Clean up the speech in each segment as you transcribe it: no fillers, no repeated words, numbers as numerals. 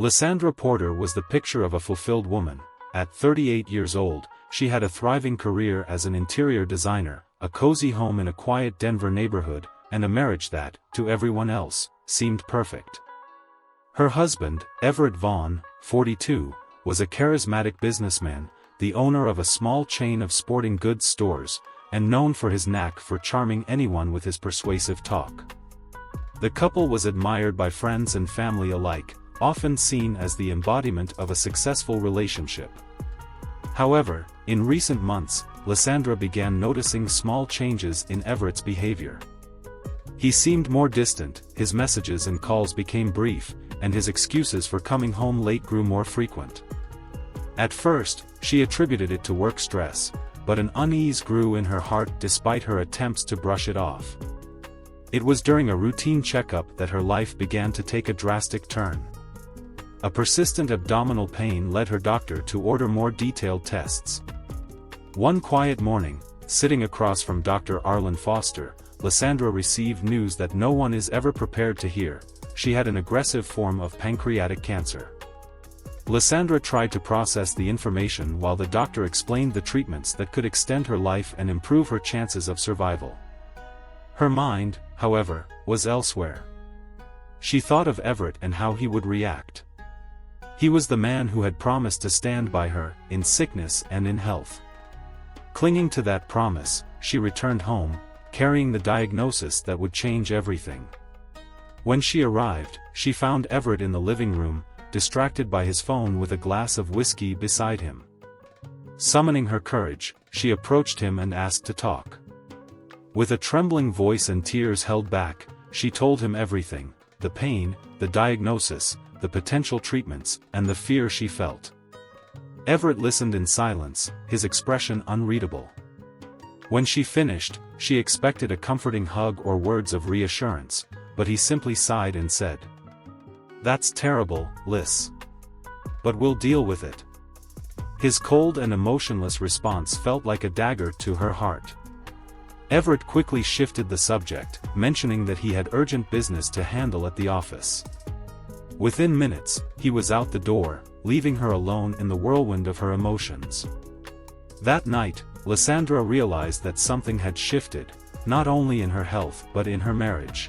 Lysandra Porter was the picture of a fulfilled woman. At 38 years old, she had a thriving career as an interior designer, a cozy home in a quiet Denver neighborhood, and a marriage that, to everyone else, seemed perfect. Her husband, Everett Vaughn, 42, was a charismatic businessman, the owner of a small chain of sporting goods stores, and known for his knack for charming anyone with his persuasive talk. The couple was admired by friends and family alike, often seen as the embodiment of a successful relationship. However, in recent months, Lysandra began noticing small changes in Everett's behavior. He seemed more distant, his messages and calls became brief, and his excuses for coming home late grew more frequent. At first, she attributed it to work stress, but an unease grew in her heart despite her attempts to brush it off. It was during a routine checkup that her life began to take a drastic turn. A persistent abdominal pain led her doctor to order more detailed tests. One quiet morning, sitting across from Dr. Arlen Foster, Lysandra received news that no one is ever prepared to hear. She had an aggressive form of pancreatic cancer. Lysandra tried to process the information while the doctor explained the treatments that could extend her life and improve her chances of survival. Her mind, however, was elsewhere. She thought of Everett and how he would react. He was the man who had promised to stand by her, in sickness and in health. Clinging to that promise, she returned home, carrying the diagnosis that would change everything. When she arrived, she found Everett in the living room, distracted by his phone with a glass of whiskey beside him. Summoning her courage, she approached him and asked to talk. With a trembling voice and tears held back, she told him everything: the pain, the diagnosis, the potential treatments, and the fear she felt. Everett listened in silence, his expression unreadable. When she finished, she expected a comforting hug or words of reassurance, but he simply sighed and said, "That's terrible, Lys. But we'll deal with it." His cold and emotionless response felt like a dagger to her heart. Everett quickly shifted the subject, mentioning that he had urgent business to handle at the office. Within minutes, he was out the door, leaving her alone in the whirlwind of her emotions. That night, Lysandra realized that something had shifted, not only in her health but in her marriage.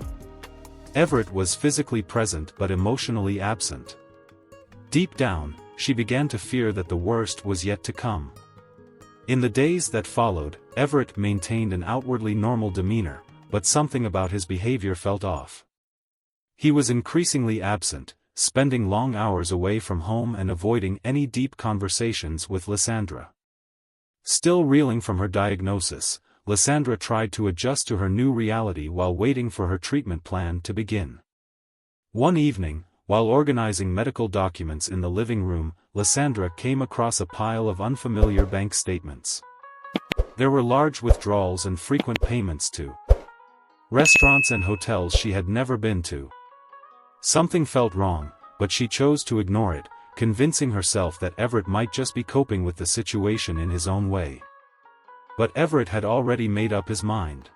Everett was physically present but emotionally absent. Deep down, she began to fear that the worst was yet to come. In the days that followed, Everett maintained an outwardly normal demeanor, but something about his behavior felt off. He was increasingly absent, spending long hours away from home and avoiding any deep conversations with Lysandra. Still reeling from her diagnosis, Lysandra tried to adjust to her new reality while waiting for her treatment plan to begin. One evening, while organizing medical documents in the living room, Lysandra came across a pile of unfamiliar bank statements. There were large withdrawals and frequent payments to restaurants and hotels she had never been to. Something felt wrong, but she chose to ignore it, convincing herself that Everett might just be coping with the situation in his own way. But Everett had already made up his mind.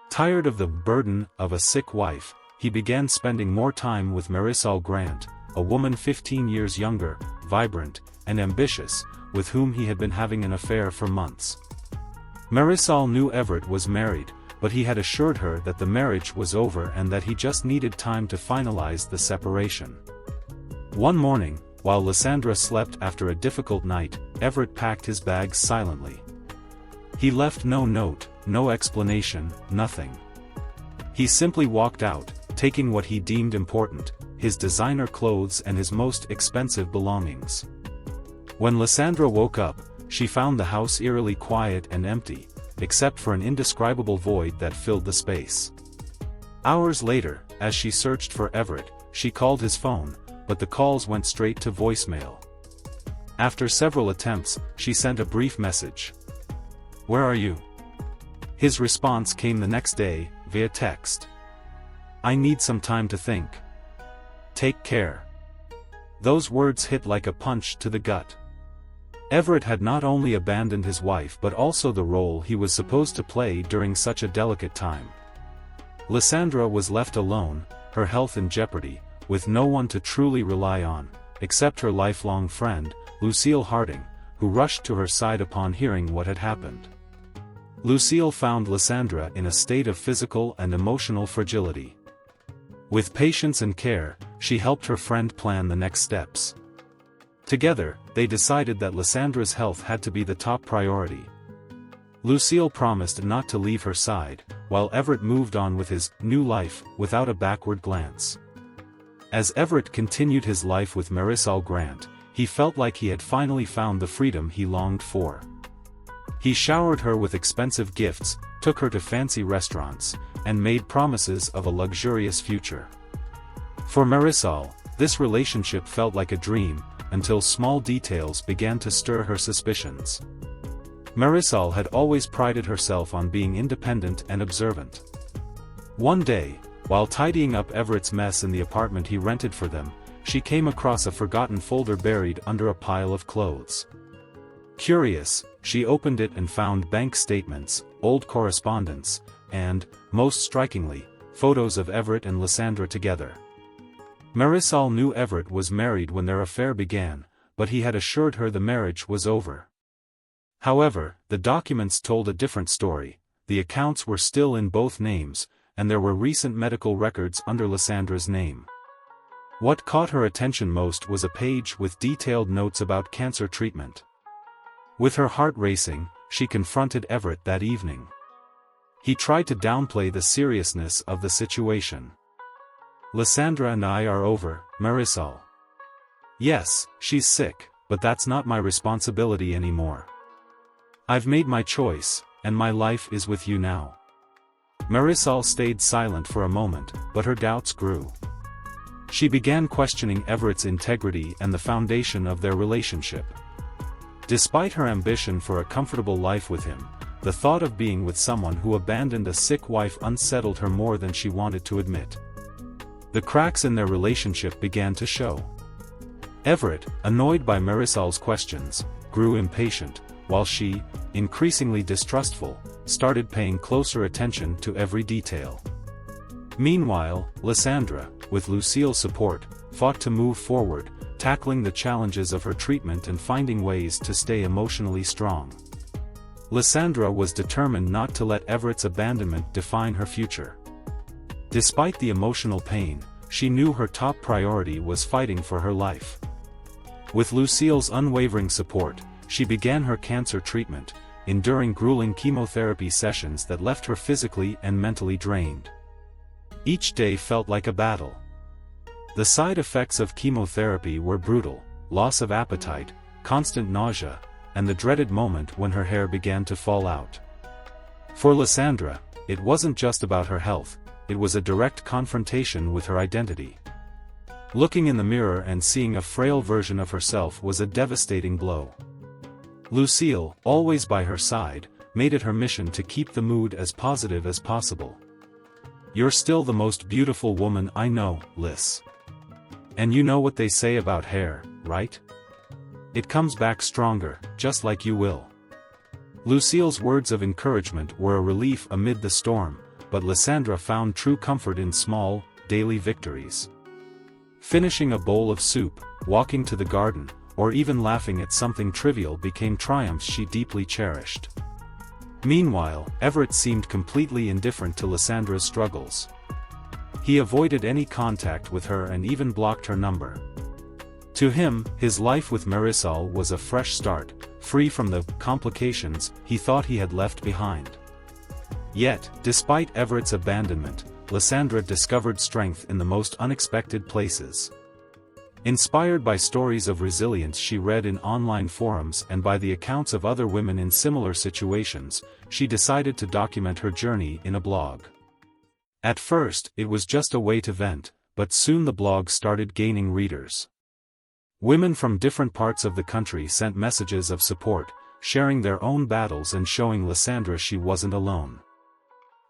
Tired of the burden of a sick wife, he began spending more time with Marisol Grant, a woman 15 years younger, vibrant, and ambitious, with whom he had been having an affair for months. Marisol knew Everett was married, but he had assured her that the marriage was over and that he just needed time to finalize the separation. One morning, while Lysandra slept after a difficult night, Everett packed his bags silently. He left no note, no explanation, nothing. He simply walked out, taking what he deemed important: his designer clothes and his most expensive belongings. When Lysandra woke up, she found the house eerily quiet and empty, except for an indescribable void that filled the space. Hours later, as she searched for Everett, she called his phone, but the calls went straight to voicemail. After several attempts, she sent a brief message. "Where are you?" His response came the next day, via text. "I need some time to think. Take care." Those words hit like a punch to the gut. Everett had not only abandoned his wife but also the role he was supposed to play during such a delicate time. Lysandra was left alone, her health in jeopardy, with no one to truly rely on, except her lifelong friend, Lucille Harding, who rushed to her side upon hearing what had happened. Lucille found Lysandra in a state of physical and emotional fragility. With patience and care, she helped her friend plan the next steps. Together, they decided that Lysandra's health had to be the top priority. Lucille promised not to leave her side, while Everett moved on with his new life without a backward glance. As Everett continued his life with Marisol Grant, he felt like he had finally found the freedom he longed for. He showered her with expensive gifts, took her to fancy restaurants, and made promises of a luxurious future. For Marisol, this relationship felt like a dream, until small details began to stir her suspicions. Marisol had always prided herself on being independent and observant. One day, while tidying up Everett's mess in the apartment he rented for them, she came across a forgotten folder buried under a pile of clothes. Curious, she opened it and found bank statements, old correspondence, and, most strikingly, photos of Everett and Lysandra together. Marisol knew Everett was married when their affair began, but he had assured her the marriage was over. However, the documents told a different story. The accounts were still in both names, and there were recent medical records under Lysandra's name. What caught her attention most was a page with detailed notes about cancer treatment. With her heart racing, she confronted Everett that evening. He tried to downplay the seriousness of the situation. "Lysandra and I are over, Marisol. Yes, she's sick, but that's not my responsibility anymore. I've made my choice, and my life is with you now." Marisol stayed silent for a moment, but her doubts grew. She began questioning Everett's integrity and the foundation of their relationship. Despite her ambition for a comfortable life with him, the thought of being with someone who abandoned a sick wife unsettled her more than she wanted to admit. The cracks in their relationship began to show. Everett, annoyed by Marisol's questions, grew impatient, while she, increasingly distrustful, started paying closer attention to every detail. Meanwhile, Lysandra, with Lucille's support, fought to move forward, tackling the challenges of her treatment and finding ways to stay emotionally strong. Lysandra was determined not to let Everett's abandonment define her future. Despite the emotional pain, she knew her top priority was fighting for her life. With Lucille's unwavering support, she began her cancer treatment, enduring grueling chemotherapy sessions that left her physically and mentally drained. Each day felt like a battle. The side effects of chemotherapy were brutal: loss of appetite, constant nausea, and the dreaded moment when her hair began to fall out. For Lysandra, it wasn't just about her health, it was a direct confrontation with her identity. Looking in the mirror and seeing a frail version of herself was a devastating blow. Lucille, always by her side, made it her mission to keep the mood as positive as possible. "You're still the most beautiful woman I know, Lys. And you know what they say about hair, right? It comes back stronger, just like you will." Lucille's words of encouragement were a relief amid the storm, but Lysandra found true comfort in small, daily victories. Finishing a bowl of soup, walking to the garden, or even laughing at something trivial became triumphs she deeply cherished. Meanwhile, Everett seemed completely indifferent to Lysandra's struggles. He avoided any contact with her and even blocked her number. To him, his life with Marisol was a fresh start, free from the complications he thought he had left behind. Yet, despite Everett's abandonment, Lysandra discovered strength in the most unexpected places. Inspired by stories of resilience she read in online forums and by the accounts of other women in similar situations, she decided to document her journey in a blog. At first, it was just a way to vent, but soon the blog started gaining readers. Women from different parts of the country sent messages of support, sharing their own battles and showing Lysandra she wasn't alone.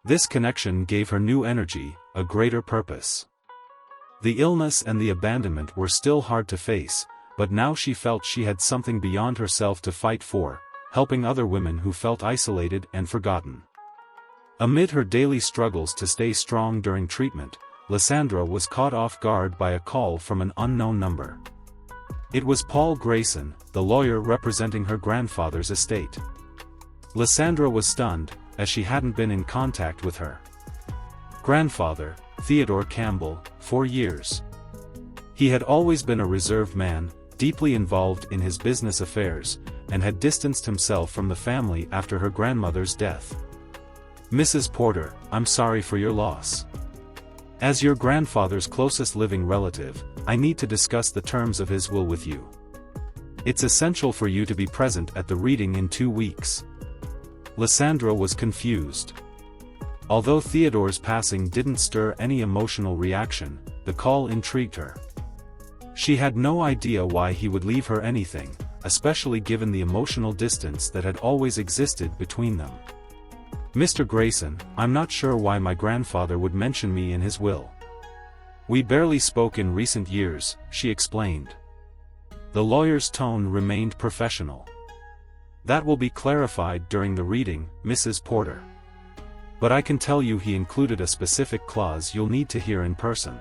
This connection gave her new energy, a greater purpose. The illness and the abandonment were still hard to face, but now she felt she had something beyond herself to fight for, helping other women who felt isolated and forgotten. Amid her daily struggles to stay strong during treatment, Lysandra was caught off guard by a call from an unknown number. It was Paul Grayson, the lawyer representing her grandfather's estate. Lysandra was stunned, as she hadn't been in contact with her grandfather, Theodore Campbell, for years. He had always been a reserved man, deeply involved in his business affairs, and had distanced himself from the family after her grandmother's death. "Mrs. Porter, I'm sorry for your loss. As your grandfather's closest living relative, I need to discuss the terms of his will with you. It's essential for you to be present at the reading in 2 weeks." Lysandra was confused. Although Theodore's passing didn't stir any emotional reaction, the call intrigued her. She had no idea why he would leave her anything, especially given the emotional distance that had always existed between them. "Mr. Grayson, I'm not sure why my grandfather would mention me in his will. We barely spoke in recent years," she explained. The lawyer's tone remained professional. "That will be clarified during the reading, Mrs. Porter. But I can tell you he included a specific clause you'll need to hear in person."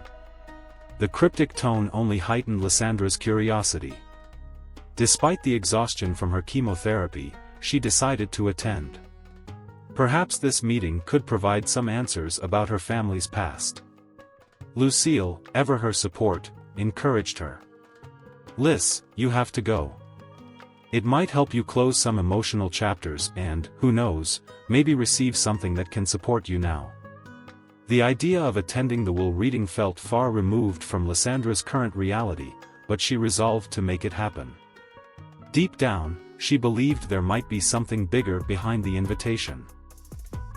The cryptic tone only heightened Lysandra's curiosity. Despite the exhaustion from her chemotherapy, she decided to attend. Perhaps this meeting could provide some answers about her family's past. Lucille, ever her support, encouraged her. "Lys, you have to go. It might help you close some emotional chapters and, who knows, maybe receive something that can support you now." The idea of attending the will reading felt far removed from Lysandra's current reality, but she resolved to make it happen. Deep down, she believed there might be something bigger behind the invitation.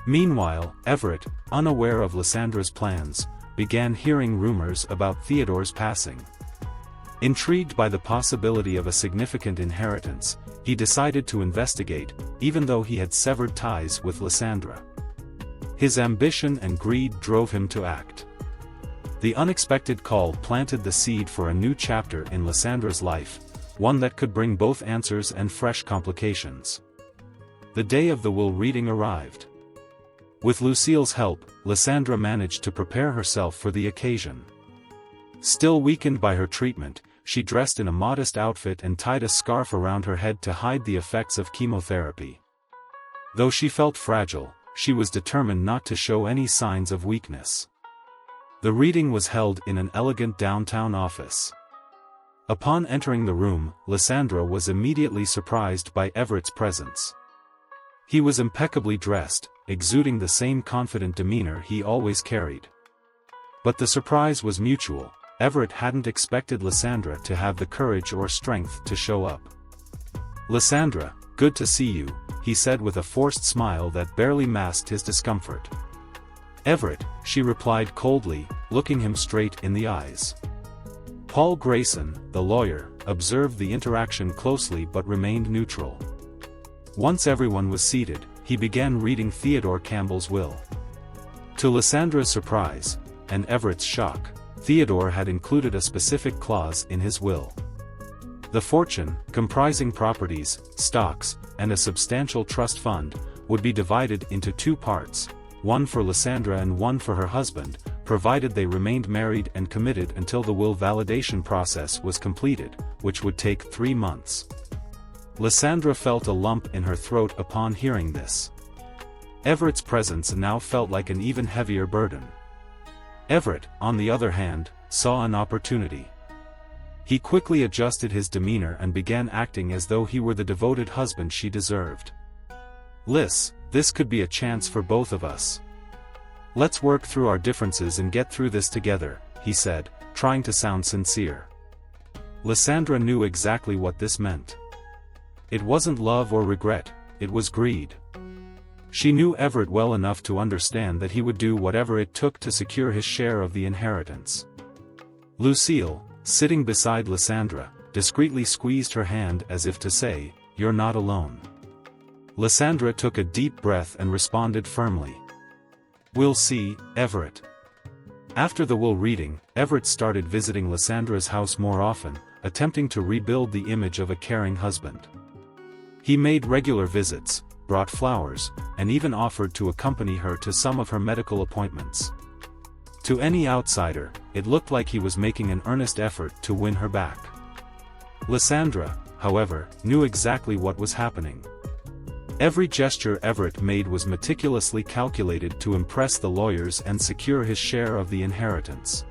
Meanwhile, Everett, unaware of Lysandra's plans, began hearing rumors about Theodore's passing. Intrigued by the possibility of a significant inheritance, he decided to investigate, even though he had severed ties with Lysandra. His ambition and greed drove him to act. The unexpected call planted the seed for a new chapter in Lysandra's life, one that could bring both answers and fresh complications. The day of the will reading arrived. With Lucille's help, Lysandra managed to prepare herself for the occasion. Still weakened by her treatment, she dressed in a modest outfit and tied a scarf around her head to hide the effects of chemotherapy. Though she felt fragile, she was determined not to show any signs of weakness. The reading was held in an elegant downtown office. Upon entering the room, Lysandra was immediately surprised by Everett's presence. He was impeccably dressed, exuding the same confident demeanor he always carried. But the surprise was mutual. Everett hadn't expected Lysandra to have the courage or strength to show up. "Lysandra, good to see you," he said with a forced smile that barely masked his discomfort. "Everett," she replied coldly, looking him straight in the eyes. Paul Grayson, the lawyer, observed the interaction closely but remained neutral. Once everyone was seated, he began reading Theodore Campbell's will. To Lysandra's surprise, and Everett's shock, Theodore had included a specific clause in his will. The fortune, comprising properties, stocks, and a substantial trust fund, would be divided into 2 parts, one for Lysandra and one for her husband, provided they remained married and committed until the will validation process was completed, which would take 3 months. Lysandra felt a lump in her throat upon hearing this. Everett's presence now felt like an even heavier burden. Everett, on the other hand, saw an opportunity. He quickly adjusted his demeanor and began acting as though he were the devoted husband she deserved. "Lys, this could be a chance for both of us. Let's work through our differences and get through this together," he said, trying to sound sincere. Lysandra knew exactly what this meant. It wasn't love or regret, it was greed. She knew Everett well enough to understand that he would do whatever it took to secure his share of the inheritance. Lucille, sitting beside Lysandra, discreetly squeezed her hand as if to say, "You're not alone." Lysandra took a deep breath and responded firmly. "We'll see, Everett." After the will reading, Everett started visiting Lysandra's house more often, attempting to rebuild the image of a caring husband. He made regular visits, brought flowers, and even offered to accompany her to some of her medical appointments. To any outsider, it looked like he was making an earnest effort to win her back. Lysandra, however, knew exactly what was happening. Every gesture Everett made was meticulously calculated to impress the lawyers and secure his share of the inheritance.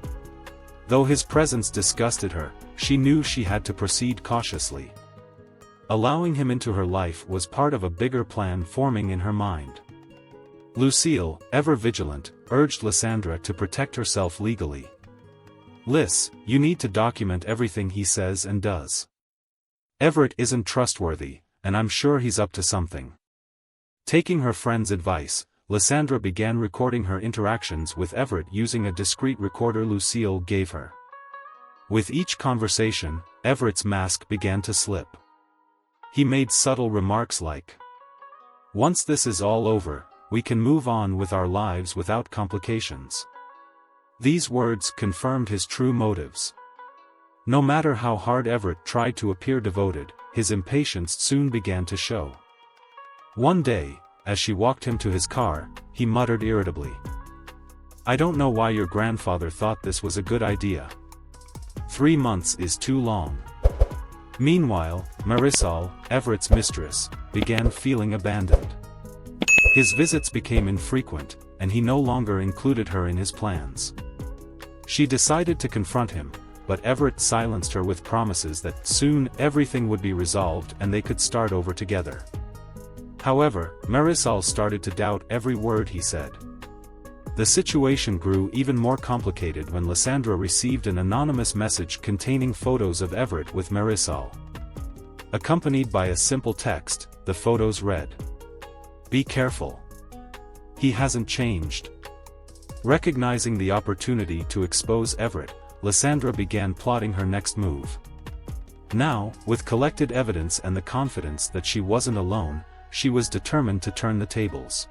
Though his presence disgusted her, she knew she had to proceed cautiously. Allowing him into her life was part of a bigger plan forming in her mind. Lucille, ever vigilant, urged Lysandra to protect herself legally. "Lys, you need to document everything he says and does. Everett isn't trustworthy, and I'm sure he's up to something." Taking her friend's advice, Lysandra began recording her interactions with Everett using a discreet recorder Lucille gave her. With each conversation, Everett's mask began to slip. He made subtle remarks like, "Once this is all over, we can move on with our lives without complications." These words confirmed his true motives. No matter how hard Everett tried to appear devoted, his impatience soon began to show. One day, as she walked him to his car, he muttered irritably, "I don't know why your grandfather thought this was a good idea. 3 months is too long." Meanwhile, Marisol, Everett's mistress, began feeling abandoned. His visits became infrequent, and he no longer included her in his plans. She decided to confront him, but Everett silenced her with promises that soon everything would be resolved and they could start over together. However, Marisol started to doubt every word he said. The situation grew even more complicated when Lysandra received an anonymous message containing photos of Everett with Marisol. Accompanied by a simple text, the photos read, "Be careful. He hasn't changed." Recognizing the opportunity to expose Everett, Lysandra began plotting her next move. Now, with collected evidence and the confidence that she wasn't alone, she was determined to turn the tables.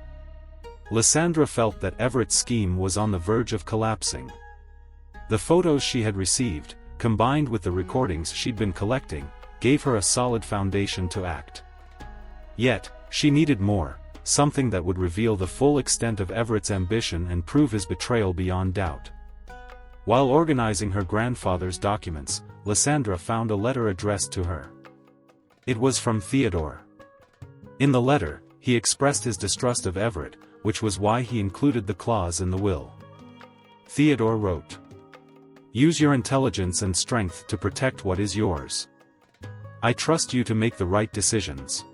Lysandra felt that Everett's scheme was on the verge of collapsing. The photos she had received, combined with the recordings she'd been collecting, gave her a solid foundation to act. Yet, she needed more, something that would reveal the full extent of Everett's ambition and prove his betrayal beyond doubt. While organizing her grandfather's documents, Lysandra found a letter addressed to her. It was from Theodore. In the letter, he expressed his distrust of Everett, which was why he included the clause in the will. Theodore wrote, "Use your intelligence and strength to protect what is yours. I trust you to make the right decisions."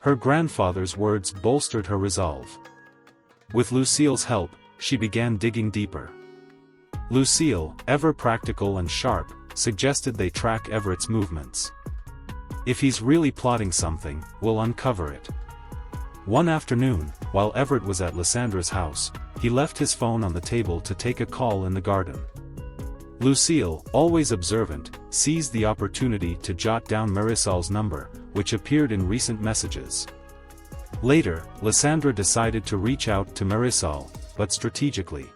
Her grandfather's words bolstered her resolve. With Lucille's help, she began digging deeper. Lucille, ever practical and sharp, suggested they track Everett's movements. "If he's really plotting something, we'll uncover it." One afternoon, while Everett was at Lysandra's house, he left his phone on the table to take a call in the garden. Lucille, always observant, seized the opportunity to jot down Marisol's number, which appeared in recent messages. Later, Lysandra decided to reach out to Marisol, but strategically.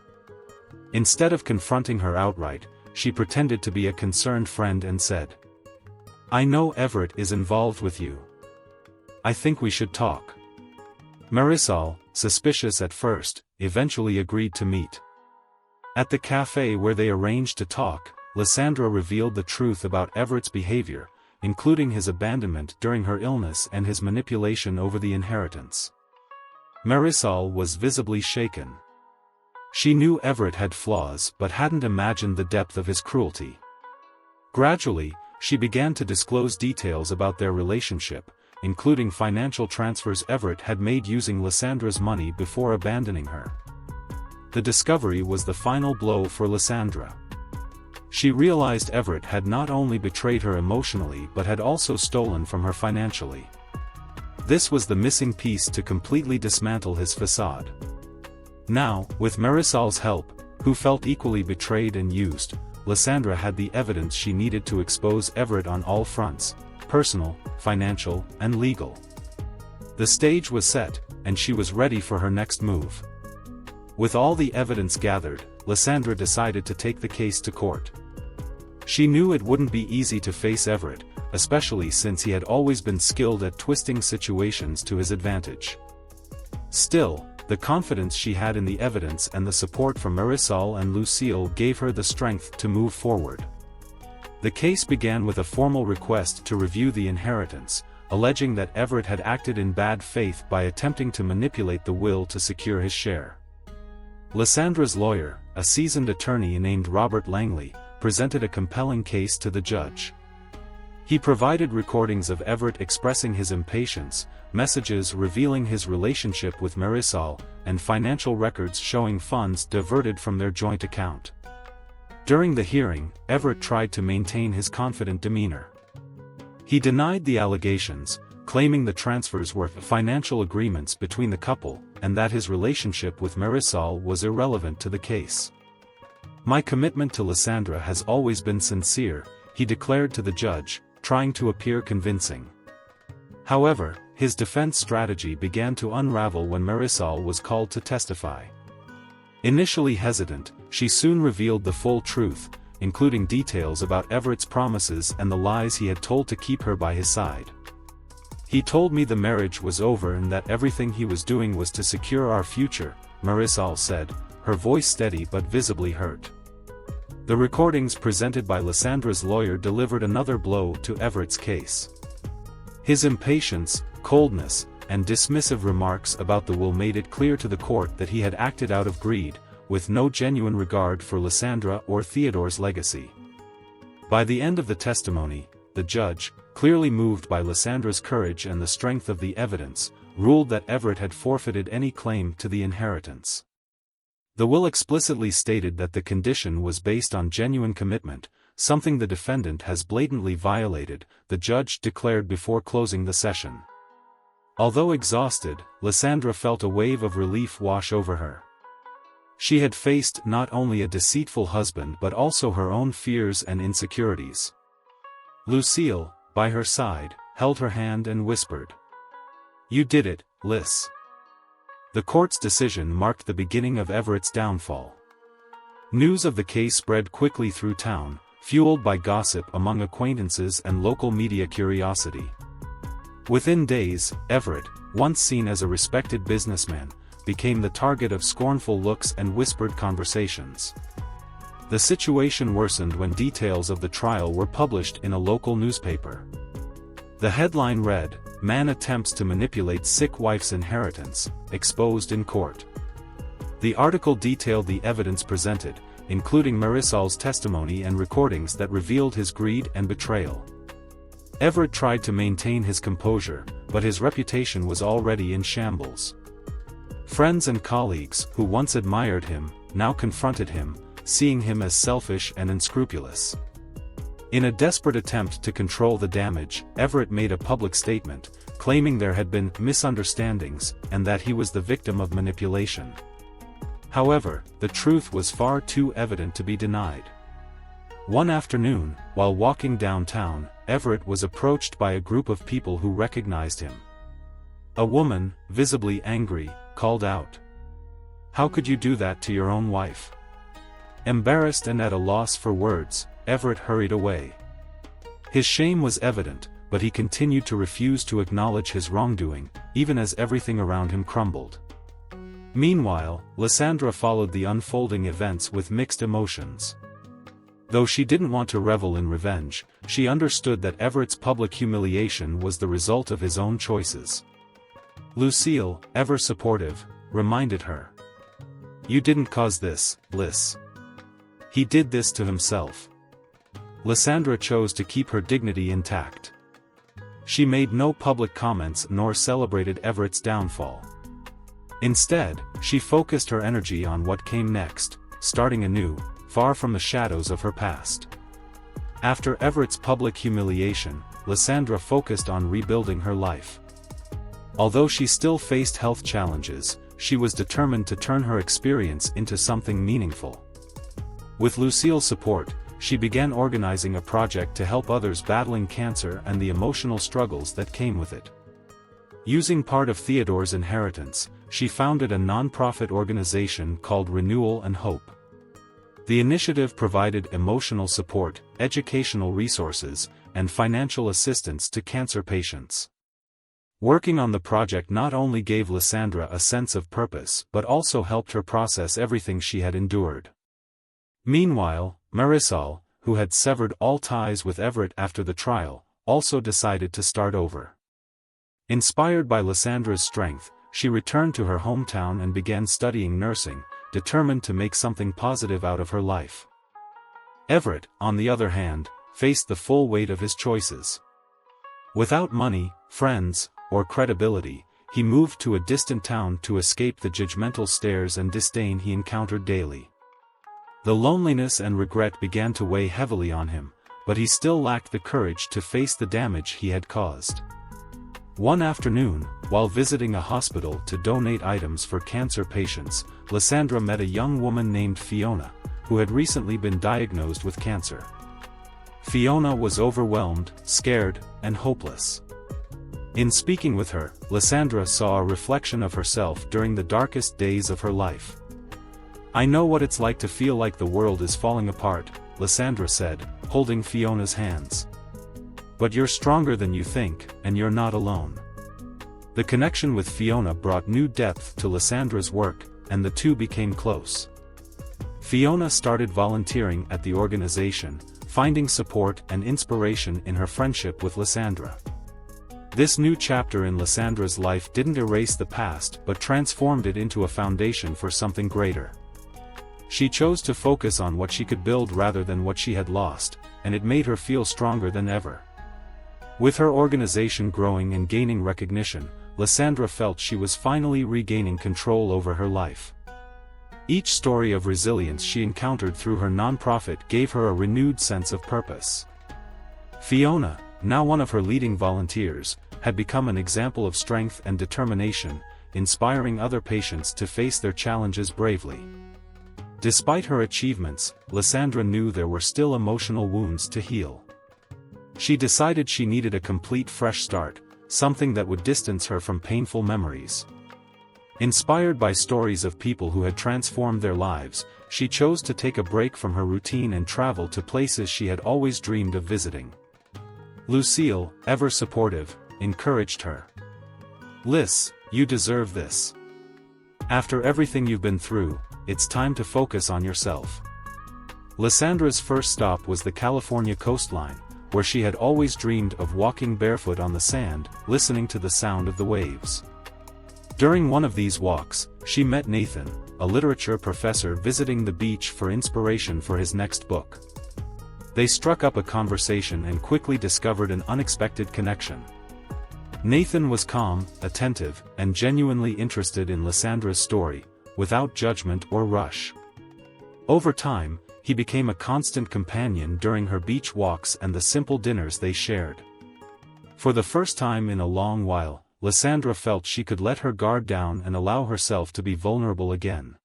Instead of confronting her outright, she pretended to be a concerned friend and said, "I know Everett is involved with you. I think we should talk." Marisol, suspicious at first, eventually agreed to meet. At the cafe where they arranged to talk, Lysandra revealed the truth about Everett's behavior, including his abandonment during her illness and his manipulation over the inheritance. Marisol was visibly shaken. She knew Everett had flaws but hadn't imagined the depth of his cruelty. Gradually, she began to disclose details about their relationship, including financial transfers Everett had made using Lysandra's money before abandoning her. The discovery was the final blow for Lysandra. She realized Everett had not only betrayed her emotionally but had also stolen from her financially. This was the missing piece to completely dismantle his facade. Now, with Marisol's help, who felt equally betrayed and used, Lysandra had the evidence she needed to expose Everett on all fronts: personal, financial, and legal. The stage was set, and she was ready for her next move. With all the evidence gathered, Lysandra decided to take the case to court. She knew it wouldn't be easy to face Everett, especially since he had always been skilled at twisting situations to his advantage. Still, The confidence she had in the evidence and the support from Marisol and Lucille gave her the strength to move forward. The case began with a formal request to review the inheritance, alleging that Everett had acted in bad faith by attempting to manipulate the will to secure his share. Lysandra's lawyer, a seasoned attorney named Robert Langley, presented a compelling case to the judge. He provided recordings of Everett expressing his impatience, messages revealing his relationship with Marisol, and financial records showing funds diverted from their joint account. During the hearing, Everett tried to maintain his confident demeanor. He denied the allegations, claiming the transfers were financial agreements between the couple, and that his relationship with Marisol was irrelevant to the case. "My commitment to Lysandra has always been sincere," he declared to the judge, trying to appear convincing. However, his defense strategy began to unravel when Marisol was called to testify. Initially hesitant, she soon revealed the full truth, including details about Everett's promises and the lies he had told to keep her by his side. "He told me the marriage was over and that everything he was doing was to secure our future," Marisol said, her voice steady but visibly hurt. The recordings presented by Lysandra's lawyer delivered another blow to Everett's case. His impatience, coldness, and dismissive remarks about the will made it clear to the court that he had acted out of greed, with no genuine regard for Lysandra or Theodore's legacy. By the end of the testimony, the judge, clearly moved by Lysandra's courage and the strength of the evidence, ruled that Everett had forfeited any claim to the inheritance. The will explicitly stated that the condition was based on genuine commitment, something the defendant has blatantly violated, the judge declared before closing the session. Although exhausted, Lysandra felt a wave of relief wash over her. She had faced not only a deceitful husband but also her own fears and insecurities. Lucille, by her side, held her hand and whispered, "You did it, Lys." The court's decision marked the beginning of Everett's downfall. News of the case spread quickly through town, fueled by gossip among acquaintances and local media curiosity. Within days, Everett, once seen as a respected businessman, became the target of scornful looks and whispered conversations. The situation worsened when details of the trial were published in a local newspaper. The headline read, "Man attempts to manipulate sick wife's inheritance, exposed in court." The article detailed the evidence presented, including Marisol's testimony and recordings that revealed his greed and betrayal. Everett tried to maintain his composure, but his reputation was already in shambles. Friends and colleagues, who once admired him, now confronted him, seeing him as selfish and unscrupulous. In a desperate attempt to control the damage, Everett made a public statement, claiming there had been misunderstandings, and that he was the victim of manipulation. However, the truth was far too evident to be denied. One afternoon, while walking downtown, Everett was approached by a group of people who recognized him. A woman, visibly angry, called out, "How could you do that to your own wife?" Embarrassed and at a loss for words, Everett hurried away. His shame was evident, but he continued to refuse to acknowledge his wrongdoing, even as everything around him crumbled. Meanwhile, Lysandra followed the unfolding events with mixed emotions. Though she didn't want to revel in revenge, she understood that Everett's public humiliation was the result of his own choices. Lucille, ever supportive, reminded her, "You didn't cause this, Lys. He did this to himself." Lysandra chose to keep her dignity intact. She made no public comments nor celebrated Everett's downfall. Instead, she focused her energy on what came next, starting anew, far from the shadows of her past. After Everett's public humiliation, Lysandra focused on rebuilding her life. Although she still faced health challenges, she was determined to turn her experience into something meaningful. With Lucille's support, she began organizing a project to help others battling cancer and the emotional struggles that came with it. Using part of Theodore's inheritance, she founded a non-profit organization called Renewal and Hope. The initiative provided emotional support, educational resources, and financial assistance to cancer patients. Working on the project not only gave Lysandra a sense of purpose but also helped her process everything she had endured. Meanwhile, Marisol, who had severed all ties with Everett after the trial, also decided to start over. Inspired by Lysandra's strength, she returned to her hometown and began studying nursing, determined to make something positive out of her life. Everett, on the other hand, faced the full weight of his choices. Without money, friends, or credibility, he moved to a distant town to escape the judgmental stares and disdain he encountered daily. The loneliness and regret began to weigh heavily on him, but he still lacked the courage to face the damage he had caused. One afternoon, while visiting a hospital to donate items for cancer patients, Lysandra met a young woman named Fiona, who had recently been diagnosed with cancer. Fiona was overwhelmed, scared, and hopeless. In speaking with her, Lysandra saw a reflection of herself during the darkest days of her life. "I know what it's like to feel like the world is falling apart," Lysandra said, holding Fiona's hands. "But you're stronger than you think, and you're not alone." The connection with Fiona brought new depth to Lysandra's work, and the two became close. Fiona started volunteering at the organization, finding support and inspiration in her friendship with Lysandra. This new chapter in Lysandra's life didn't erase the past but transformed it into a foundation for something greater. She chose to focus on what she could build rather than what she had lost, and it made her feel stronger than ever. With her organization growing and gaining recognition, Lysandra felt she was finally regaining control over her life. Each story of resilience she encountered through her nonprofit gave her a renewed sense of purpose. Fiona, now one of her leading volunteers, had become an example of strength and determination, inspiring other patients to face their challenges bravely. Despite her achievements, Lysandra knew there were still emotional wounds to heal. She decided she needed a complete fresh start, something that would distance her from painful memories. Inspired by stories of people who had transformed their lives, she chose to take a break from her routine and travel to places she had always dreamed of visiting. Lucille, ever supportive, encouraged her. "Lys, you deserve this. After everything you've been through, it's time to focus on yourself." Lysandra's first stop was the California coastline, where she had always dreamed of walking barefoot on the sand, listening to the sound of the waves. During one of these walks, she met Nathan, a literature professor visiting the beach for inspiration for his next book. They struck up a conversation and quickly discovered an unexpected connection. Nathan was calm, attentive, and genuinely interested in Lysandra's story, without judgment or rush. Over time, he became a constant companion during her beach walks and the simple dinners they shared. For the first time in a long while, Lysandra felt she could let her guard down and allow herself to be vulnerable again.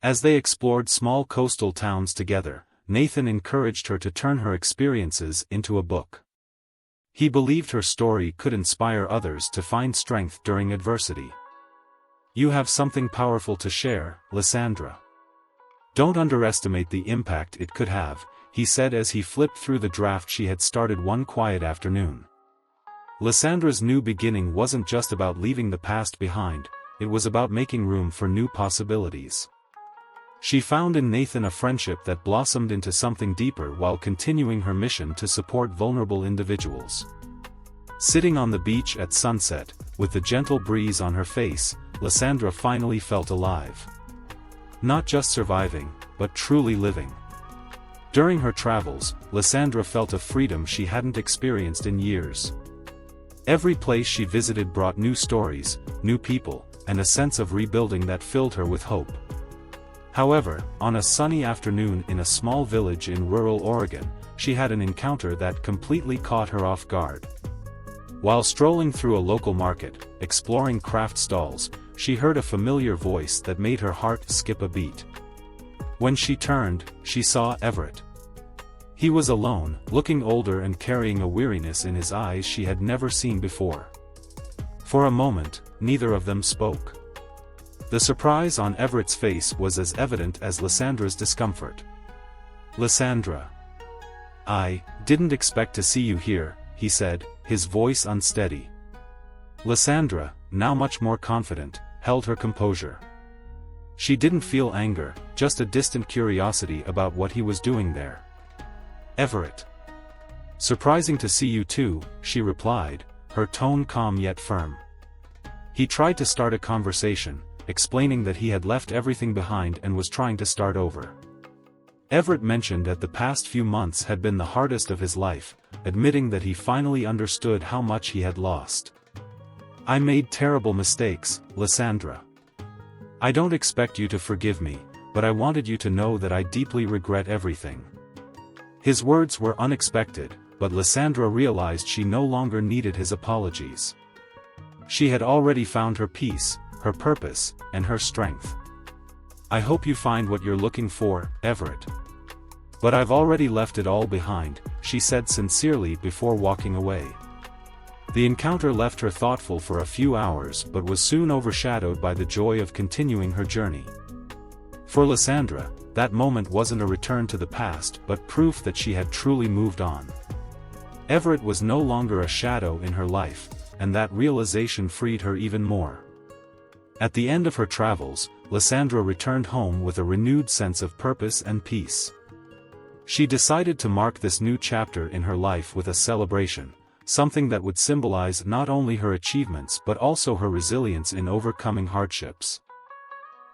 As they explored small coastal towns together, Nathan encouraged her to turn her experiences into a book. He believed her story could inspire others to find strength during adversity. "You have something powerful to share, Lysandra. Don't underestimate the impact it could have," he said as he flipped through the draft she had started one quiet afternoon. Lysandra's new beginning wasn't just about leaving the past behind, it was about making room for new possibilities. She found in Nathan a friendship that blossomed into something deeper while continuing her mission to support vulnerable individuals. Sitting on the beach at sunset, with the gentle breeze on her face, Lysandra finally felt alive. Not just surviving, but truly living. During her travels, Lysandra felt a freedom she hadn't experienced in years. Every place she visited brought new stories, new people, and a sense of rebuilding that filled her with hope. However, on a sunny afternoon in a small village in rural Oregon, she had an encounter that completely caught her off guard. While strolling through a local market, exploring craft stalls, she heard a familiar voice that made her heart skip a beat. When she turned, she saw Everett. He was alone, looking older and carrying a weariness in his eyes she had never seen before. For a moment, neither of them spoke. The surprise on Everett's face was as evident as Lysandra's discomfort. "Lysandra. I didn't expect to see you here," he said, his voice unsteady. Lysandra, now much more confident, held her composure. She didn't feel anger, just a distant curiosity about what he was doing there. "Everett. Surprising to see you too," she replied, her tone calm yet firm. He tried to start a conversation, explaining that he had left everything behind and was trying to start over. Everett mentioned that the past few months had been the hardest of his life, admitting that he finally understood how much he had lost. "I made terrible mistakes, Lysandra. I don't expect you to forgive me, but I wanted you to know that I deeply regret everything." His words were unexpected, but Lysandra realized she no longer needed his apologies. She had already found her peace, her purpose, and her strength. "I hope you find what you're looking for, Everett. But I've already left it all behind," she said sincerely before walking away. The encounter left her thoughtful for a few hours but was soon overshadowed by the joy of continuing her journey. For Lysandra, that moment wasn't a return to the past but proof that she had truly moved on. Everett was no longer a shadow in her life, and that realization freed her even more. At the end of her travels, Lysandra returned home with a renewed sense of purpose and peace. She decided to mark this new chapter in her life with a celebration, something that would symbolize not only her achievements but also her resilience in overcoming hardships.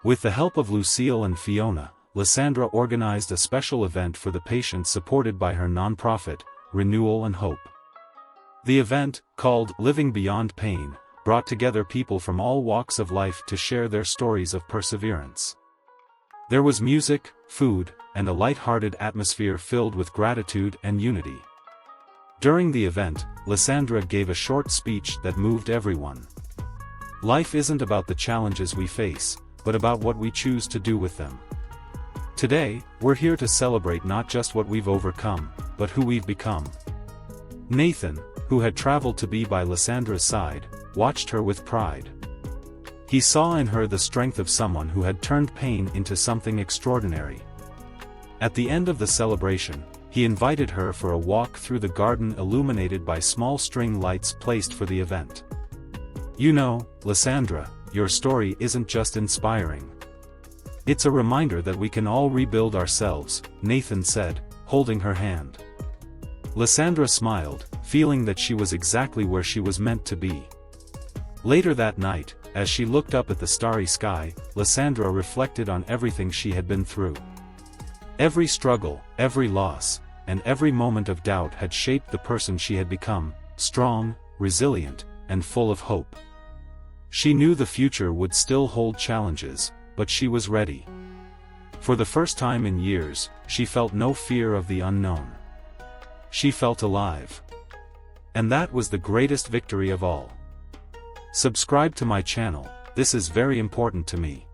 With the help of Lucille and Fiona, Lysandra organized a special event for the patients supported by her nonprofit, Renewal and Hope. The event, called Living Beyond Pain, brought together people from all walks of life to share their stories of perseverance. There was music, food, and a light-hearted atmosphere filled with gratitude and unity. During the event, Lysandra gave a short speech that moved everyone. "Life isn't about the challenges we face, but about what we choose to do with them. Today, we're here to celebrate not just what we've overcome, but who we've become." Nathan, who had traveled to be by Lysandra's side, watched her with pride. He saw in her the strength of someone who had turned pain into something extraordinary. At the end of the celebration, he invited her for a walk through the garden illuminated by small string lights placed for the event. "You know, Lysandra, your story isn't just inspiring. It's a reminder that we can all rebuild ourselves," Nathan said, holding her hand. Lysandra smiled, feeling that she was exactly where she was meant to be. Later that night, as she looked up at the starry sky, Lysandra reflected on everything she had been through. Every struggle, every loss, and every moment of doubt had shaped the person she had become, strong, resilient, and full of hope. She knew the future would still hold challenges, but she was ready. For the first time in years, she felt no fear of the unknown. She felt alive. And that was the greatest victory of all. Subscribe to my channel, this is very important to me.